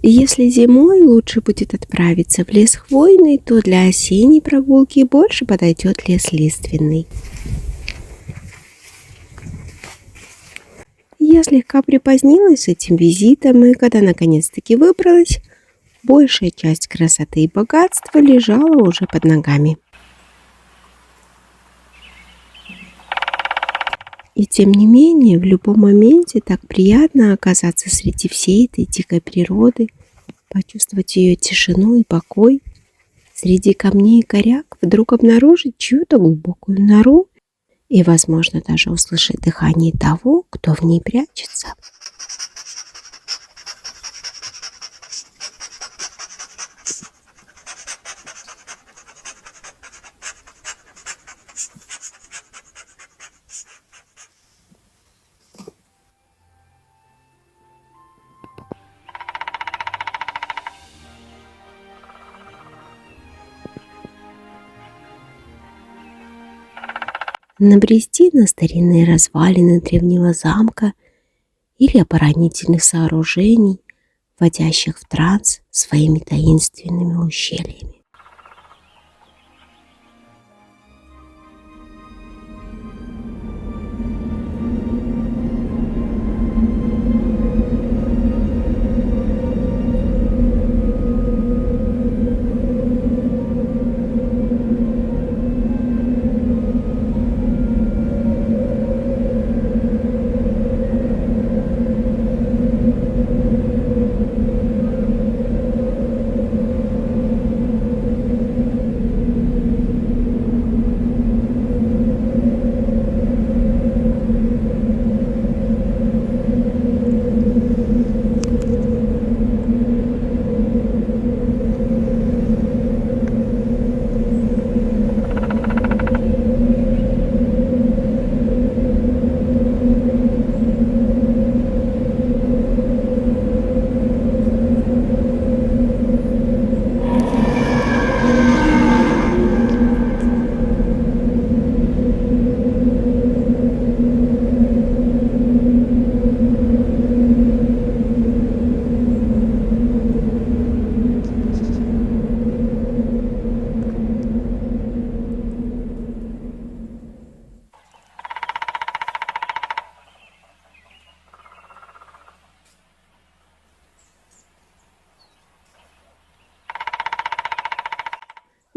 Если зимой лучше будет отправиться в лес хвойный, то для осенней прогулки больше подойдет лес лиственный. Я слегка припозднилась с этим визитом, и когда наконец-таки выбралась, большая часть красоты и богатства лежала уже под ногами. И тем не менее, в любом моменте так приятно оказаться среди всей этой дикой природы, почувствовать ее тишину и покой, среди камней и коряк вдруг обнаружить чью-то глубокую нору и, возможно, даже услышать дыхание того, кто в ней прячется. Набрести на старинные развалины древнего замка или оборонительных сооружений, вводящих в транс своими таинственными ущельями.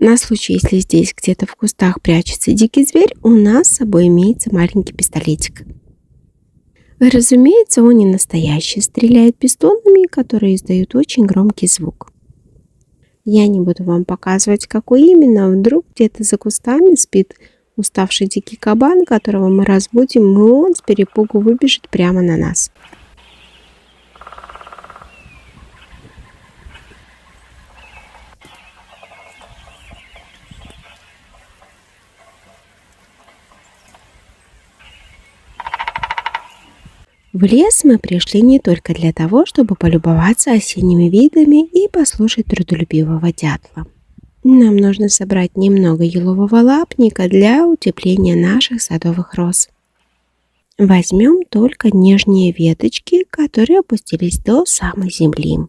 На случай, если здесь где-то в кустах прячется дикий зверь, у нас с собой имеется маленький пистолетик. Разумеется, он не настоящий, стреляет пистонами, которые издают очень громкий звук. Я не буду вам показывать, какой именно. Вдруг где-то за кустами спит уставший дикий кабан, которого мы разбудим, и он с перепугу выбежит прямо на нас. В лес мы пришли не только для того, чтобы полюбоваться осенними видами и послушать трудолюбивого дятла. Нам нужно собрать немного елового лапника для утепления наших садовых роз. Возьмем только нижние веточки, которые опустились до самой земли.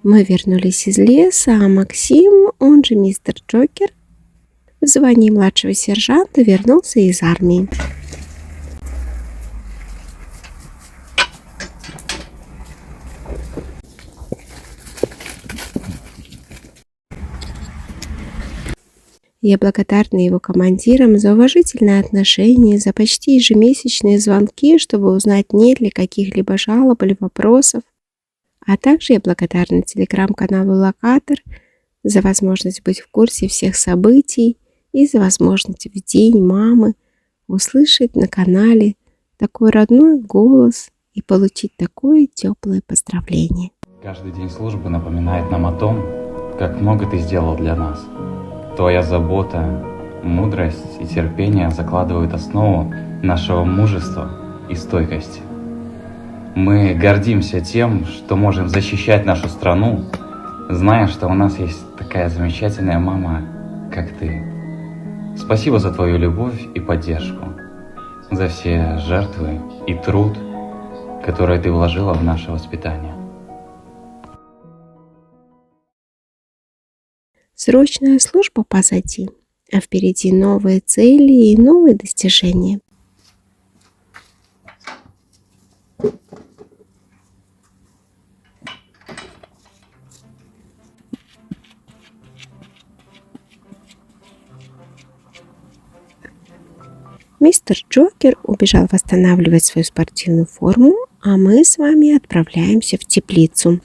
Мы вернулись из леса, а Максим, он же мистер Джокер, в звании младшего сержанта вернулся из армии. Я благодарна его командирам за уважительное отношение, за почти ежемесячные звонки, чтобы узнать, нет ли каких-либо жалоб или вопросов. А также я благодарна телеграм-каналу «Локатор» за возможность быть в курсе всех событий и за возможность в день мамы услышать на канале такой родной голос и получить такое теплое поздравление. Каждый день службы напоминает нам о том, как много ты сделал для нас. Твоя забота, мудрость и терпение закладывают основу нашего мужества и стойкости. Мы гордимся тем, что можем защищать нашу страну, зная, что у нас есть такая замечательная мама, как ты. Спасибо за твою любовь и поддержку, за все жертвы и труд, которые ты вложила в наше воспитание. Срочная служба позади, а впереди новые цели и новые достижения. Мистер Джокер убежал восстанавливать свою спортивную форму, а мы с вами отправляемся в теплицу.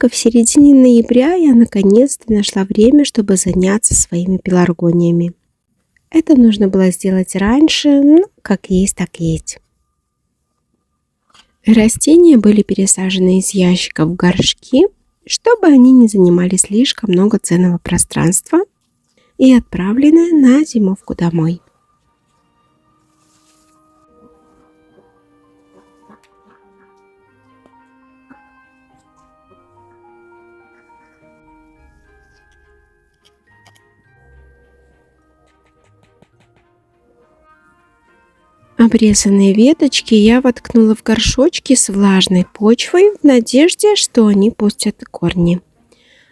Только в середине ноября я наконец-то нашла время, чтобы заняться своими пеларгониями. Это нужно было сделать раньше, но как есть, так есть. Растения были пересажены из ящиков в горшки, чтобы они не занимали слишком много ценного пространства, и отправлены на зимовку домой. Обрезанные веточки я воткнула в горшочки с влажной почвой в надежде, что они пустят корни.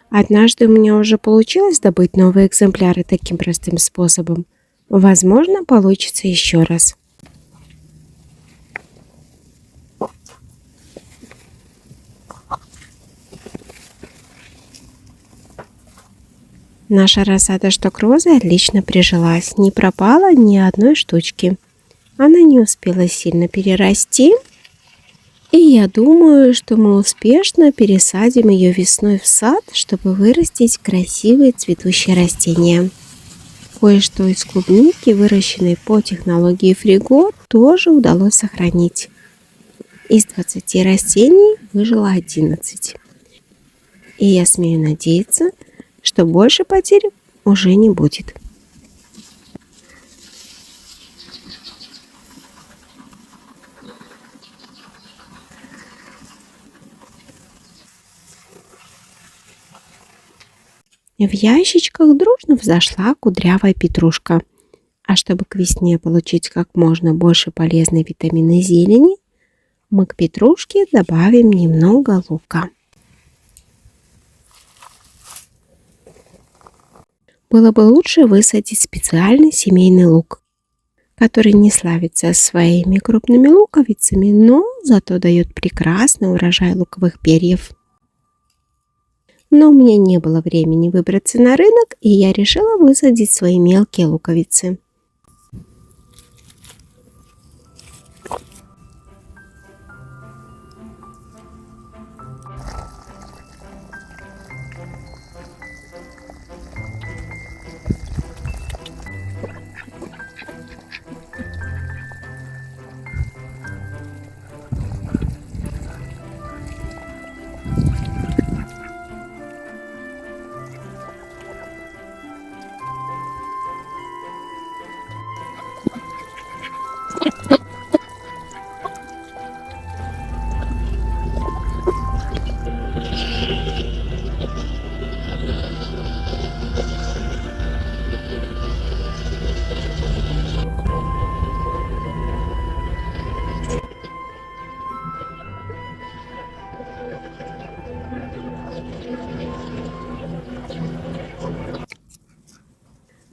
Однажды у меня уже получилось добыть новые экземпляры таким простым способом. Возможно, получится еще раз. Наша рассада штук розы отлично прижилась, не пропало ни одной штучки. Она не успела сильно перерасти, и я думаю, что мы успешно пересадим ее весной в сад, чтобы вырастить красивые цветущие растения. Кое-что из клубники, выращенной по технологии фриго, тоже удалось сохранить. Из 20 растений выжило 11. И я смею надеяться, что больше потерь уже не будет. В ящичках дружно взошла кудрявая петрушка. А чтобы к весне получить как можно больше полезной витаминной зелени, мы к петрушке добавим немного лука. Было бы лучше высадить специальный семейный лук, который не славится своими крупными луковицами, но зато дает прекрасный урожай луковых перьев. Но у меня не было времени выбраться на рынок, и я решила высадить свои мелкие луковицы.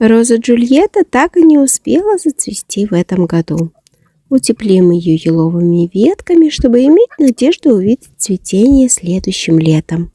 Роза Джульетта так и не успела зацвести в этом году. Утеплим ее еловыми ветками, чтобы иметь надежду увидеть цветение следующим летом.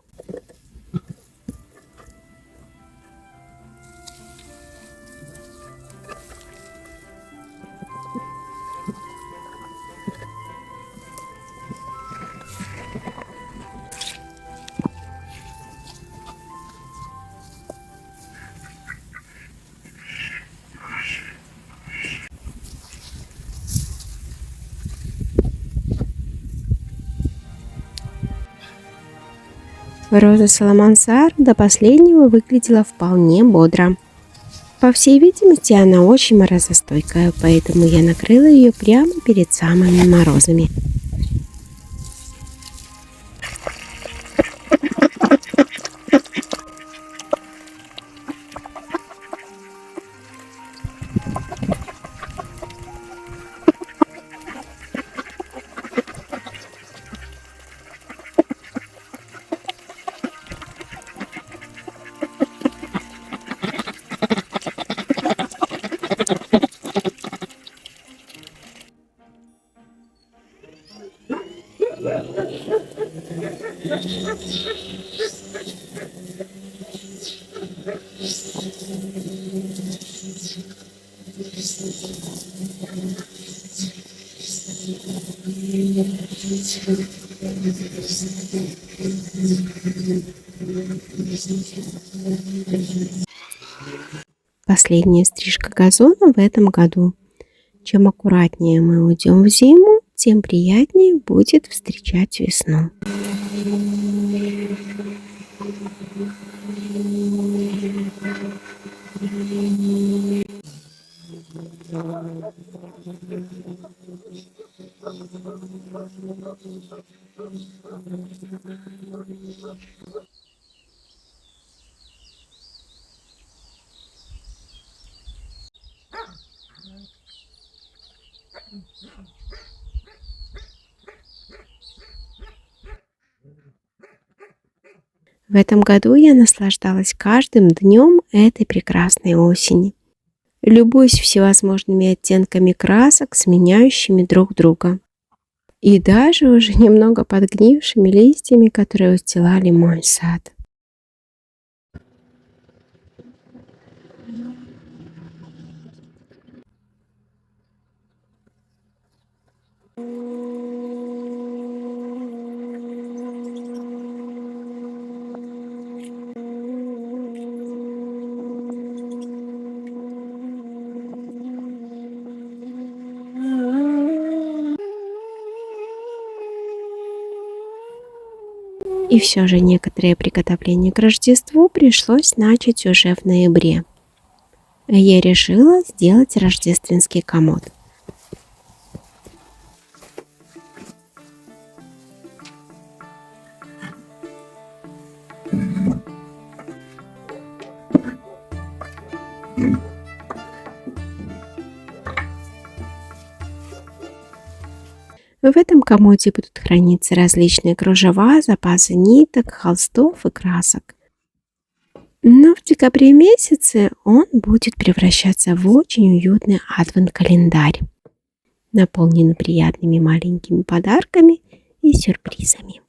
Роза Саламансар до последнего выглядела вполне бодро. По всей видимости, она очень морозостойкая, поэтому я накрыла ее прямо перед самыми морозами. Последняя стрижка газона в этом году. Чем аккуратнее мы уйдем в зиму, тем приятнее будет встречать весну. В этом году я наслаждалась каждым днем этой прекрасной осени. Любуюсь всевозможными оттенками красок, сменяющими друг друга. И даже уже немного подгнившими листьями, которые устилали мой сад. И все же некоторые приготовления к Рождеству пришлось начать уже в ноябре. Я решила сделать рождественский комод. В этом комоде будут храниться различные кружева, запасы ниток, холстов и красок. Но в декабре месяце он будет превращаться в очень уютный адвент-календарь, наполненный приятными маленькими подарками и сюрпризами.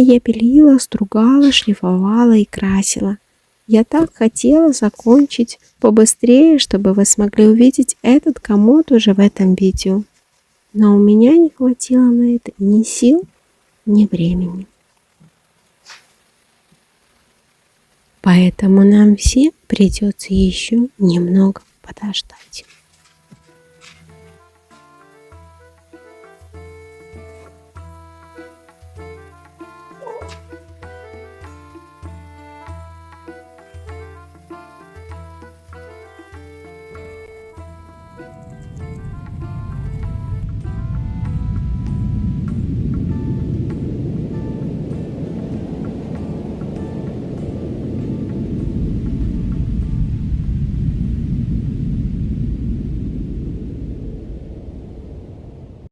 И я пилила, стругала, шлифовала и красила. Я так хотела закончить побыстрее, чтобы вы смогли увидеть этот комод уже в этом видео. Но у меня не хватило на это ни сил, ни времени. Поэтому нам всем придется еще немного подождать.